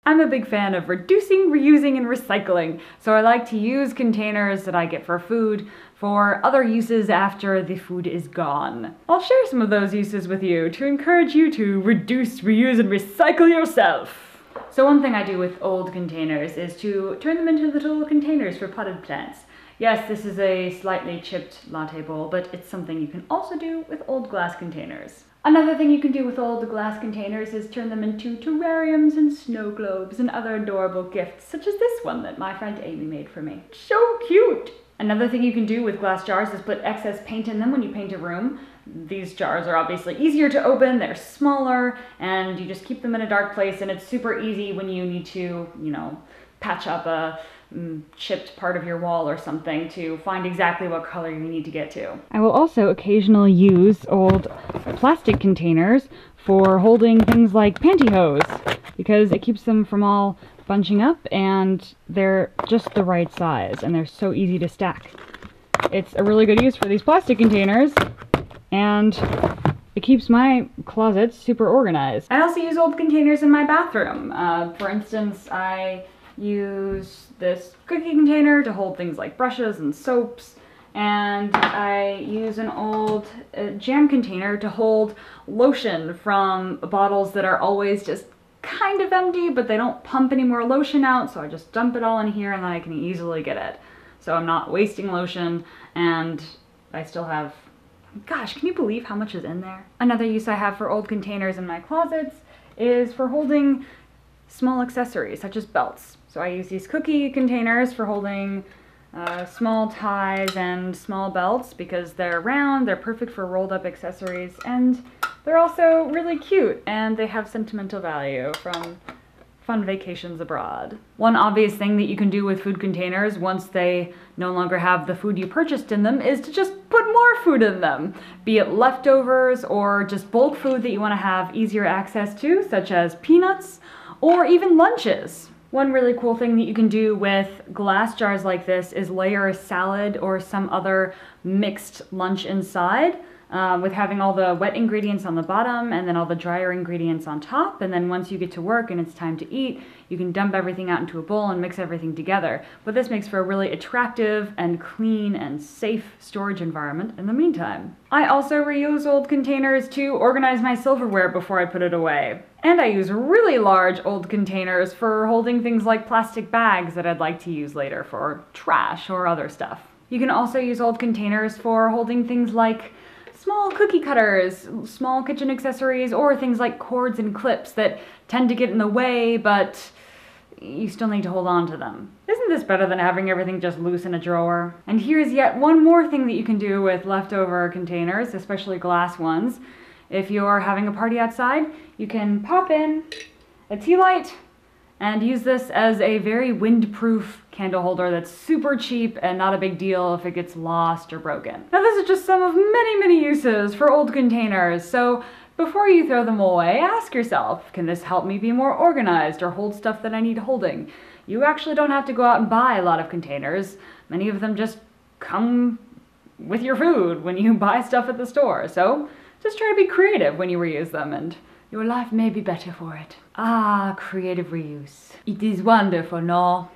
I'm a big fan of reducing, reusing, and recycling, so I like to use containers that I get for food for other uses after the food is gone. I'll share some of those uses with you to encourage you to reduce, reuse, and recycle yourself. So one thing I do with old containers is to turn them into little containers for potted plants. Yes, this is a slightly chipped latte bowl, but it's something you can also do with old glass containers. Another thing you can do with old glass containers is turn them into terrariums and snow globes and other adorable gifts, such as this one that my friend Amy made for me. So cute! Another thing you can do with glass jars is put excess paint in them when you paint a room. These jars are obviously easier to open, they're smaller, and you just keep them in a dark place, and it's super easy when you need to, patch up a chipped part of your wall or something to find exactly what color you need to get to. I will also occasionally use old plastic containers for holding things like pantyhose because it keeps them from all bunching up and they're just the right size and they're so easy to stack. It's a really good use for these plastic containers and it keeps my closet super organized. I also use old containers in my bathroom. For instance, I use this cookie container to hold things like brushes and soaps, and I use an old jam container to hold lotion from bottles that are always just kind of empty, but they don't pump any more lotion out, so I just dump it all in here and then I can easily get it. So I'm not wasting lotion, and I still have, gosh, can you believe how much is in there? Another use I have for old containers in my closets is for holding small accessories, such as belts. So I use these cookie containers for holding small ties and small belts because they're round, they're perfect for rolled up accessories, and they're also really cute and they have sentimental value from fun vacations abroad. One obvious thing that you can do with food containers once they no longer have the food you purchased in them is to just put more food in them, be it leftovers or just bulk food that you want to have easier access to, such as peanuts or even lunches. One really cool thing that you can do with glass jars like this is layer a salad or some other mixed lunch inside, with having all the wet ingredients on the bottom and then all the drier ingredients on top, and then once you get to work and it's time to eat, you can dump everything out into a bowl and mix everything together. But this makes for a really attractive and clean and safe storage environment in the meantime. I also reuse old containers to organize my silverware before I put it away. And I use really large old containers for holding things like plastic bags that I'd like to use later for trash or other stuff. You can also use old containers for holding things like small cookie cutters, small kitchen accessories, or things like cords and clips that tend to get in the way, but you still need to hold on to them. Isn't this better than having everything just loose in a drawer? And here's yet one more thing that you can do with leftover containers, especially glass ones. If you're having a party outside, you can pop in a tea light and use this as a very windproof candle holder that's super cheap and not a big deal if it gets lost or broken. Now this is just some of many uses for old containers, so before you throw them away, ask yourself, can this help me be more organized or hold stuff that I need holding? You actually don't have to go out and buy a lot of containers. Many of them just come with your food when you buy stuff at the store, so just try to be creative when you reuse them and your life may be better for it. Ah, creative reuse. It is wonderful, no?